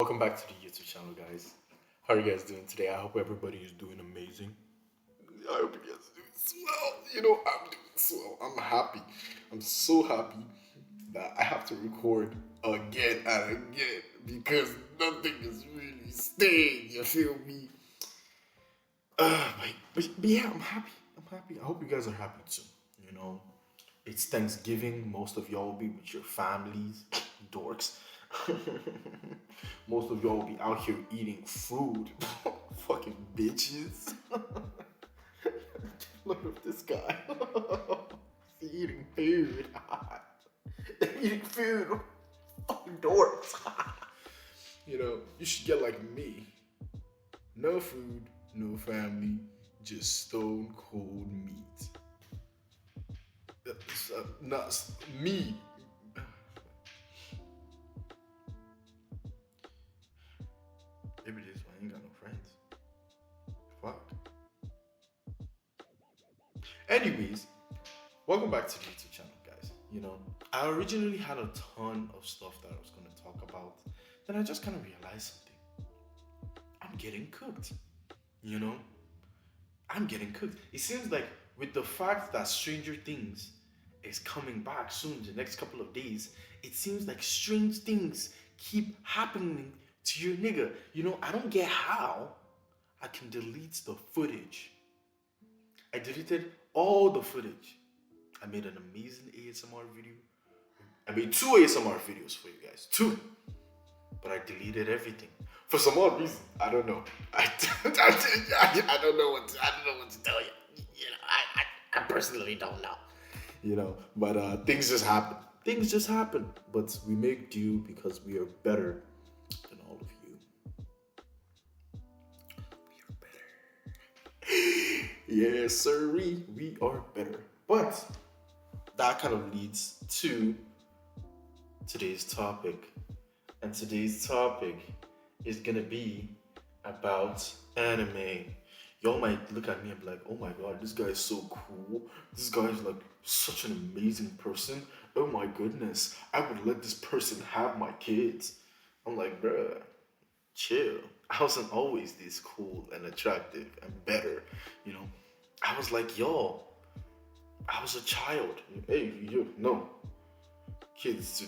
Welcome back to the YouTube channel, guys. How are you guys doing today? I hope everybody is doing amazing. I hope you guys are doing swell. I'm doing swell. I'm happy. I'm so happy that I have to record again and again because nothing is really staying. You feel me? But yeah, I'm happy. I'm happy. I hope you guys are happy too. You know, it's Thanksgiving. Most of y'all will be with your families, dorks. Most of y'all will be out here eating food. Fucking bitches. Look at this guy. He's eating food. Eating food. Fucking dorks. You should get like me. No food, no family, just stone cold meat. Not me. Maybe this one ain't got no friends. Fuck. Anyways, welcome back to the YouTube channel, guys. I originally had a ton of stuff that I was going to talk about. Then I just kind of realized something. I'm getting cooked. I'm getting cooked. It seems like with the fact that Stranger Things is coming back soon, the next couple of days, it seems like strange things keep happening to your nigga. I don't get how I can delete the footage. I deleted all the footage. I made an amazing ASMR video. I made 2 ASMR videos for you guys. 2. But I deleted everything. For some odd reason. I don't know. I don't know what to tell you. I personally don't know. But things just happen. Things just happen. But we make do because we are better than all of you. We are better. Yes, sirree. We are better. But that kind of leads to today's topic. And today's topic is gonna be about anime. Y'all might look at me and be like, oh my god, this guy is so cool. This guy is like such an amazing person. Oh my goodness, I would let this person have my kids. I'm like, bruh, chill. I wasn't always this cool and attractive and better. I was like, y'all, I was a child. Hey, no. Kids.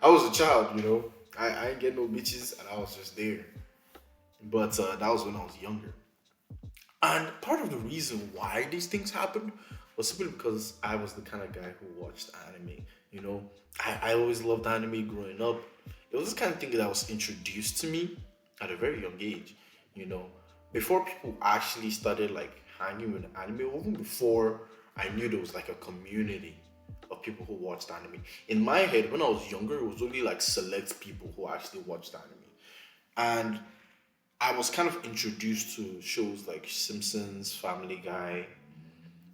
I was a child, I ain't get no bitches and I was just there. But that was when I was younger. And part of the reason why these things happened was simply because I was the kind of guy who watched anime. I always loved anime growing up. It was this kind of thing that was introduced to me at a very young age. Before people actually started like hanging with anime, even before I knew there was like a community of people who watched anime. In my head, when I was younger, it was only like select people who actually watched anime. And I was kind of introduced to shows like Simpsons, Family Guy.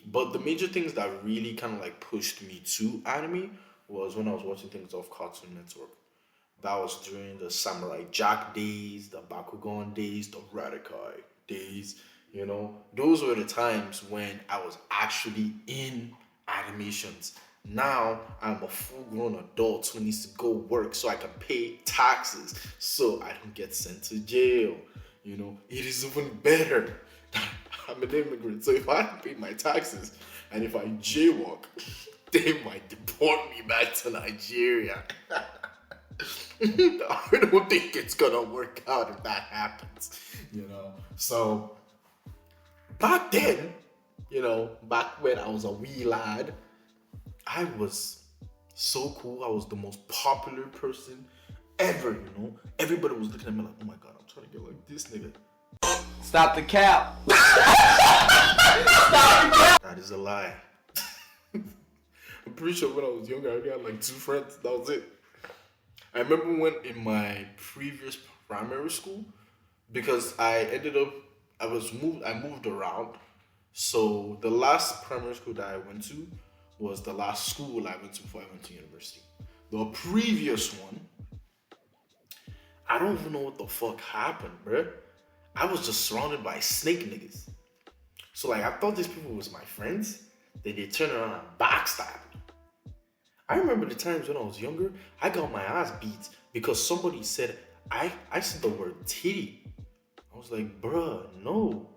But the major things that really kind of like pushed me to anime was when I was watching things off Cartoon Network. That was during the Samurai Jack days, the Bakugan days, the Radikai days. Those were the times when I was actually in animations. Now I'm a full-grown adult who needs to go work so I can pay taxes so I don't get sent to jail. It is even better that I'm an immigrant. So if I don't pay my taxes and if I jaywalk, they might deport me back to Nigeria. I don't think it's gonna work out if that happens. So back then, back when I was a wee lad, I was so cool. I was the most popular person ever, Everybody was looking at me like, oh my god, I'm trying to get like this nigga. Stop the cap. Stop the cap. That is a lie. I'm pretty sure when I was younger, I only had like 2 friends. That was it. I remember when in my previous primary school, because I moved around. So the last primary school that I went to was the last school I went to before I went to university. The previous one, I don't even know what the fuck happened, bruh. I was just surrounded by snake niggas. So like I thought these people was my friends. Then they turned around and backstabbed me. I remember the times when I was younger, I got my ass beat because somebody said I said the word titty. I was like, bruh, no.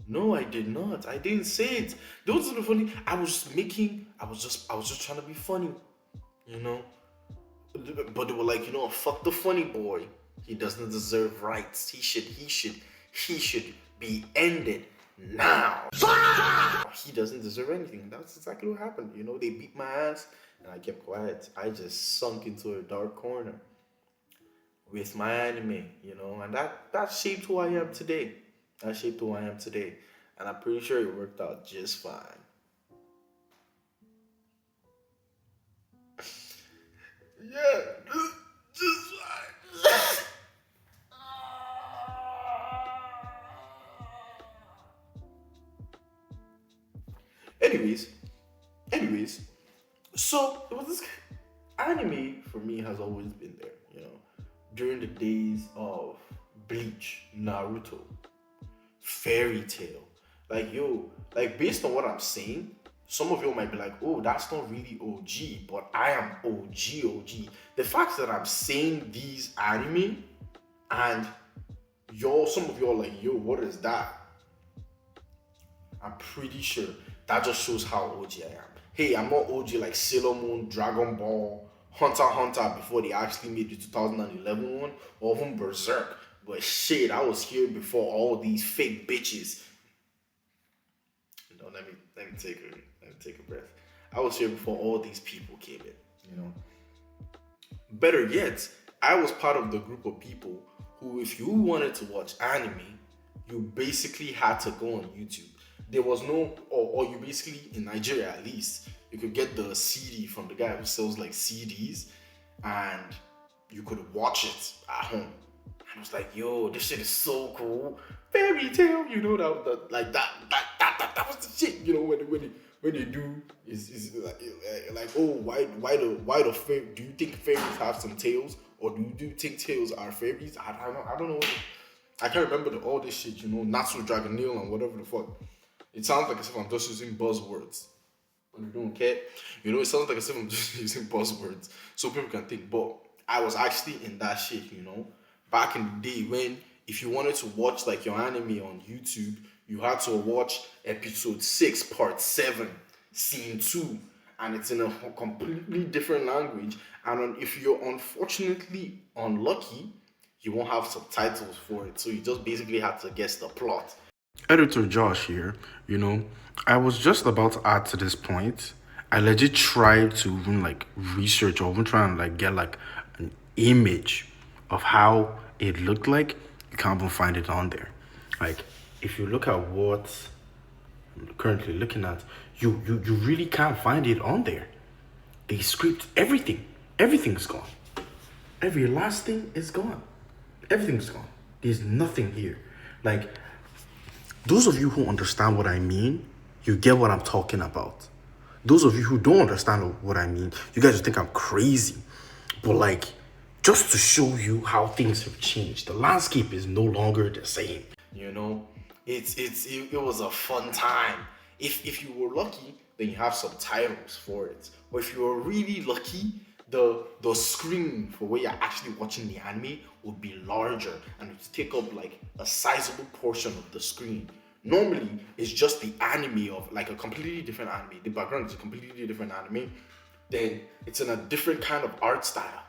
No, I did not. I didn't say it. Those are the funny. I was just trying to be funny, you know. But they were like, fuck the funny boy. He doesn't deserve rights. He should be ended now. He doesn't deserve anything. That's exactly what happened. They beat my ass and I kept quiet. I just sunk into a dark corner with my anime, and that shaped who I am today. That shaped who I am today. And I'm pretty sure it worked out just fine. Yeah, just fine. anyways, anyways, so it was this anime for me has always been there, during the days of Bleach, Naruto, Fairy Tale. Like based on what I'm saying, some of you might be like, oh, that's not really OG, but I am OG. The fact that I'm saying these anime and some of you are like, yo, what is that? I'm pretty sure that just shows how OG I am. Hey, I'm not OG like Sailor Moon, Dragon Ball, Hunter x Hunter before they actually made the 2011 one, or even Berserk. But shit, I was here before all these fake bitches. Let me take a breath. I was here before all these people came in. Better yet, I was part of the group of people who, if you wanted to watch anime, you basically had to go on YouTube. There was no, or you basically, in Nigeria at least, you could get the CD from the guy who sells like CDs, and you could watch it at home. And I was like, yo, this shit is so cool. Fairy Tale, that was the shit, when they do is like, oh, why the fairy, do you think fairies have some tails, or do you think tails are fairies? I don't know. I can't remember all this shit, Natsu Dragonil and whatever the fuck. It sounds like as if I'm just using buzzwords. But you don't care. It sounds like as if I'm just using buzzwords so people can think. But I was actually in that shit, back in the day when if you wanted to watch like your anime on YouTube, you had to watch episode 6, part 7, scene 2, and it's in a completely different language. And if you're unfortunately unlucky, you won't have subtitles for it. So you just basically have to guess the plot. Editor Josh here, I was just about to add to this point. I legit tried to even like research or even try and like get like an image of how it looked like. You can't even find it on there. Like if you look at what I'm currently looking at, you really can't find it on there. They scraped everything. Everything's gone. Every last thing is gone. Everything's gone. There's nothing here. Like, those of you who understand what I mean, you get what I'm talking about. Those of you who don't understand what I mean, you guys think I'm crazy. But like, just to show you how things have changed, the landscape is no longer the same. It was a fun time. If you were lucky, then you have subtitles for it. Or if you were really lucky, the screen for where you're actually watching the anime would be larger and it would take up like a sizable portion of the screen. Normally, it's just the anime of like a completely different anime. The background is a completely different anime. Then it's in a different kind of art style.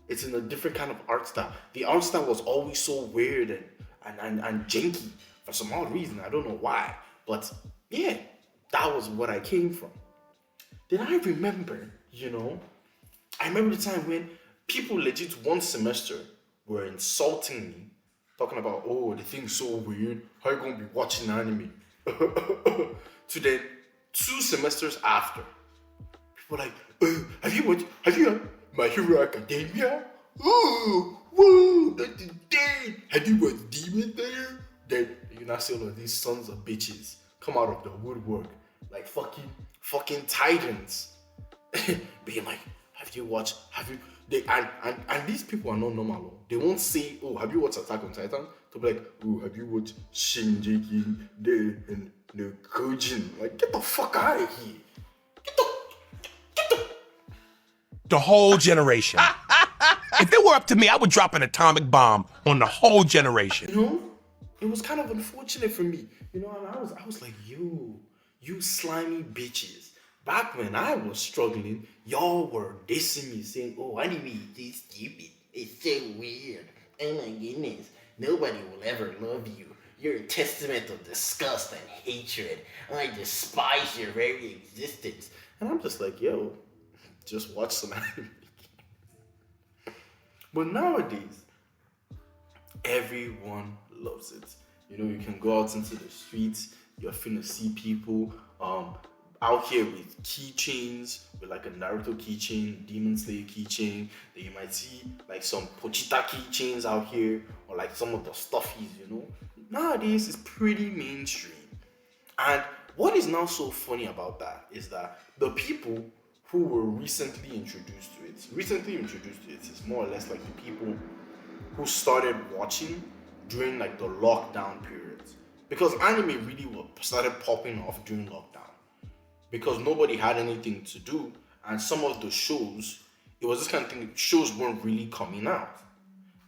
The art style was always so weird and janky for some odd reason. I don't know why. But yeah, that was what I came from. Then I remember, I remember the time when people legit one semester were insulting me, talking about, oh, the thing's so weird, how you gonna be watching anime? To then 2 semesters after, people were like, have you heard My Hero Academia? Oh, whoa, that's the day. Have you watched Demon there? Then you now see all of these sons of bitches come out of the woodwork like fucking titans. Being like, and these people are not normal. They won't say, oh, have you watched Attack on Titan? They'll be like, oh, have you watched Shinji and the Kojin? Like, get the fuck out of here. Get the The whole generation. If it were up to me, I would drop an atomic bomb on the whole generation. You know, it was kind of unfortunate for me. You know, and I was like, yo, you slimy bitches. Back when I was struggling, y'all were dissing me, saying, oh, anime is this stupid. It's so weird. Oh my goodness. Nobody will ever love you. You're a testament of disgust and hatred. I despise your very existence. And I'm just like, yo, just watch some anime. But nowadays, everyone loves it. You know, you can go out into the streets, you're finna see people out here with keychains, with like a Naruto keychain, Demon Slayer keychain, that you might see like some Pochita keychains out here, or like some of the stuffies, you know. Nowadays, it's pretty mainstream. And what is now so funny about that is that the people who were recently introduced to it is more or less like the people who started watching during like the lockdown periods, because anime really started popping off during lockdown because nobody had anything to do, and some of the shows, it was this kind of thing, shows weren't really coming out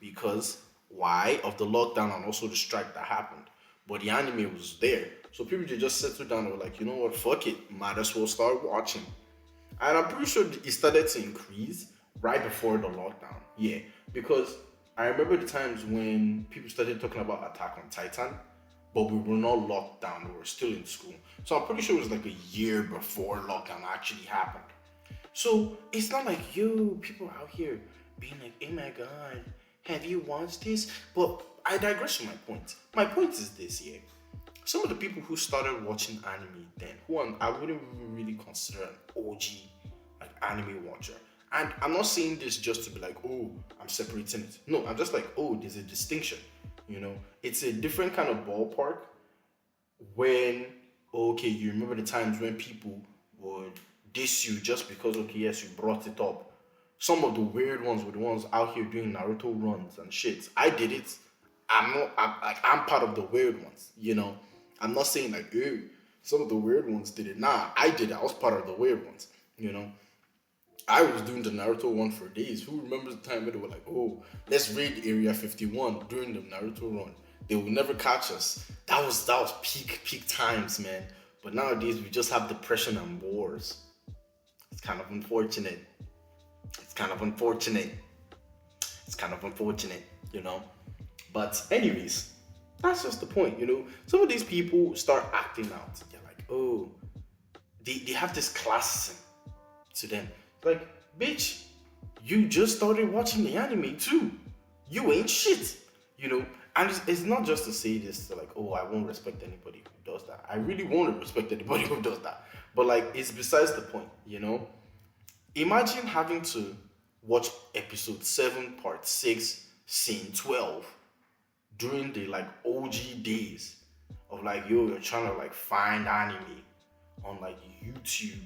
because why, of the lockdown and also the strike that happened. But the anime was there, so people just settled down and were like, you know what, fuck it, might as well start watching. And I'm pretty sure it started to increase right before the lockdown. Yeah, because I remember the times when people started talking about Attack on Titan, but we were not locked down, we were still in school. So I'm pretty sure it was like a year before lockdown actually happened. So it's not like, yo, people out here being like, oh my god, have you watched this? But I digress from my point. My point is this, yeah. Some of the people who started watching anime then, who I wouldn't really consider an OG like anime watcher. And I'm not saying this just to be like, oh, I'm separating it. No, I'm just like, oh, there's a distinction. You know, it's a different kind of ballpark when, okay, you remember the times when people would diss you just because, okay, yes, you brought it up. Some of the weird ones were the ones out here doing Naruto runs and shit. I did it. I'm part of the weird ones, you know. I'm not saying like, ew, some of the weird ones did it. Nah, I did it. I was part of the weird ones, you know. I was doing the Naruto one for days. Who remembers the time when they were like, oh, let's raid Area 51 during the Naruto run? They will never catch us. That was peak times, man. But nowadays we just have depression and wars. It's kind of unfortunate. You know. But anyways, that's just the point, you know. Some of these people start acting out. They're like, oh, they have this classism to them. Like, bitch, you just started watching the anime too. You ain't shit, you know. And it's not just to say this to like, oh, I won't respect anybody who does that. I really won't respect anybody who does that. But like, it's besides the point, you know. Imagine having to watch episode 7, part 6, scene 12 during the like OG days of like, yo, you're trying to like find anime on like YouTube,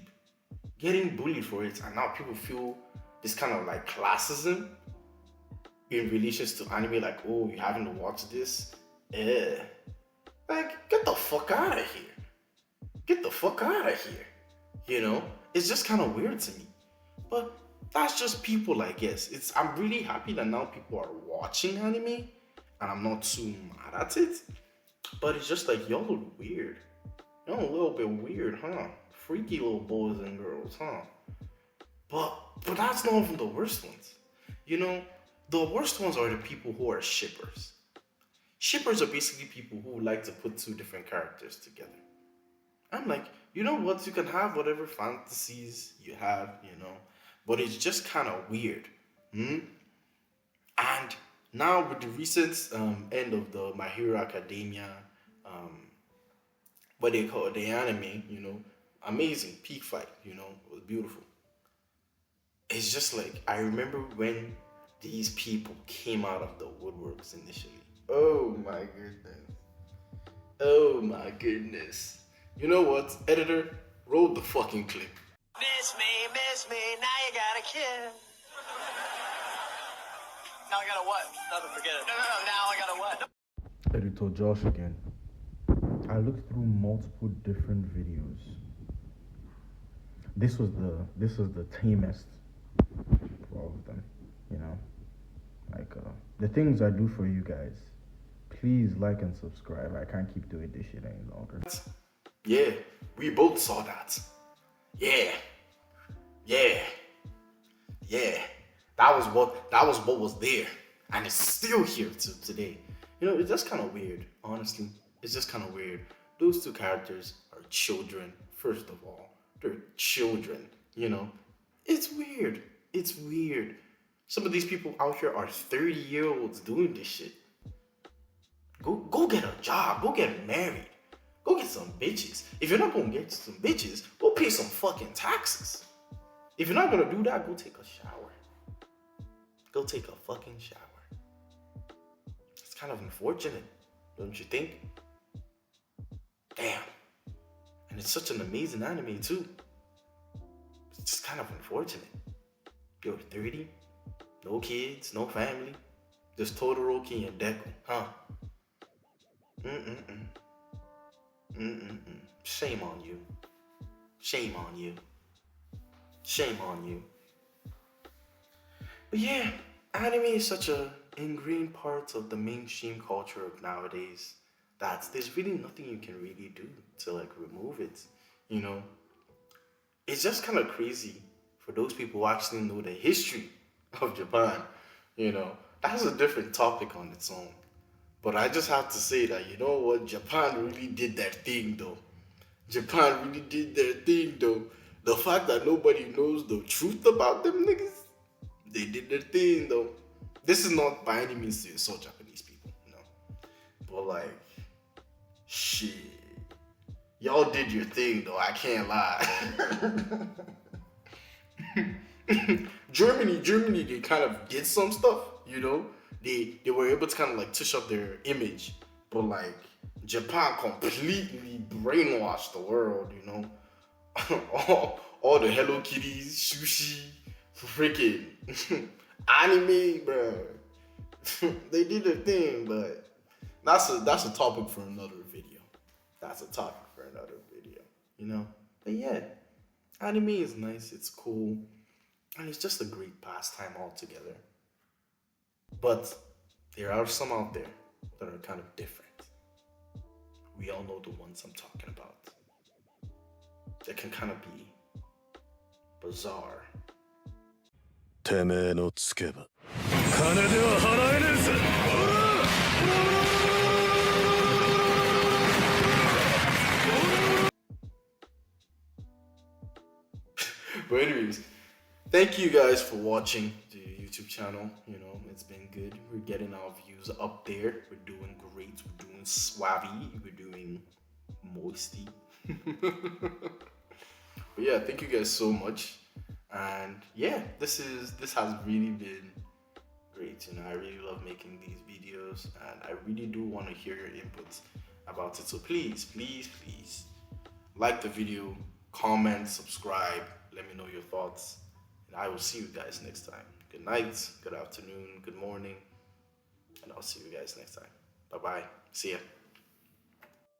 getting bullied for it, and now people feel this kind of like classism in relations to anime, like, oh, you having to watch this? Like, get the fuck out of here. You know? It's just kind of weird to me. But that's just people, I guess. I'm really happy that now people are watching anime, and I'm not too mad at it. But it's just like, y'all look weird. Y'all a little bit weird, huh? Freaky little boys and girls, huh? But that's not even the worst ones. You know, the worst ones are the people who are shippers. Shippers are basically people who like to put two different characters together. I'm like, you know what? You can have whatever fantasies you have, you know, but it's just kind of weird. And now with the recent end of the My Hero Academia, what they call it, the anime, you know, amazing, peak fight, you know, it was beautiful. It's just like, I remember when these people came out of the woodworks initially. Oh my goodness. You know what, editor, roll the fucking clip. Miss me, now you got a kid. Now I got a what? Nothing, forget it. No, now I got a what? Editor Josh again. I looked through multiple different videos. This was the tamest the things I do for you guys. Please like and subscribe. I can't keep doing this shit any longer. Yeah, we both saw that. Yeah, yeah, yeah. That was what was there, and it's still here to today. You know, it's just kind of weird, honestly. It's just kind of weird. Those two characters are children. First of all, they're children. You know, it's weird. It's weird. Some of these people out here are 30-year-olds doing this shit. Go get a job. Go get married. Go get some bitches. If you're not gonna get some bitches, go pay some fucking taxes. If you're not gonna do that, go take a shower. Go take a fucking shower. It's kind of unfortunate, don't you think? Damn. And it's such an amazing anime too. It's just kind of unfortunate. You're 30, no kids, no family, just Todoroki and Deku, huh? Shame on you. Shame on you. Shame on you. But yeah, anime is such a ingrained part of the mainstream culture of nowadays that there's really nothing you can really do to like remove it. You know, it's just kind of crazy for those people who actually know the history of Japan. You know, that's a different topic on its own. But I just have to say that, you know what, Japan really did their thing though. Japan really did their thing though. The fact that nobody knows the truth about them niggas, they did their thing though. This is not by any means to insult Japanese people, you know. But like, shit. Y'all did your thing though, I can't lie. Germany, they kind of did some stuff, you know. They were able to kind of like touch up their image, but like Japan completely brainwashed the world, you know. all the Hello Kitties, sushi, freaking anime, bro. They did their thing, but that's a topic for another video. That's a topic for another video, you know. But yeah, anime is nice, it's cool, and it's just a great pastime altogether. But there are some out there that are kind of different. We all know the ones I'm talking about. That can kind of be bizarre. てめえのつけば金では払えねえぜ But anyways, thank you guys for watching the YouTube channel. You know, it's been good. We're getting our views up there. We're doing great. We're doing swabby. We're doing moisty. But yeah, thank you guys so much. And yeah, this has really been great. You know, I really love making these videos, and I really do want to hear your inputs about it. So please like the video, comment, subscribe, let me know your thoughts, and I will see you guys next time. Good night, good afternoon, good morning, and I'll see you guys next time. Bye bye. See ya.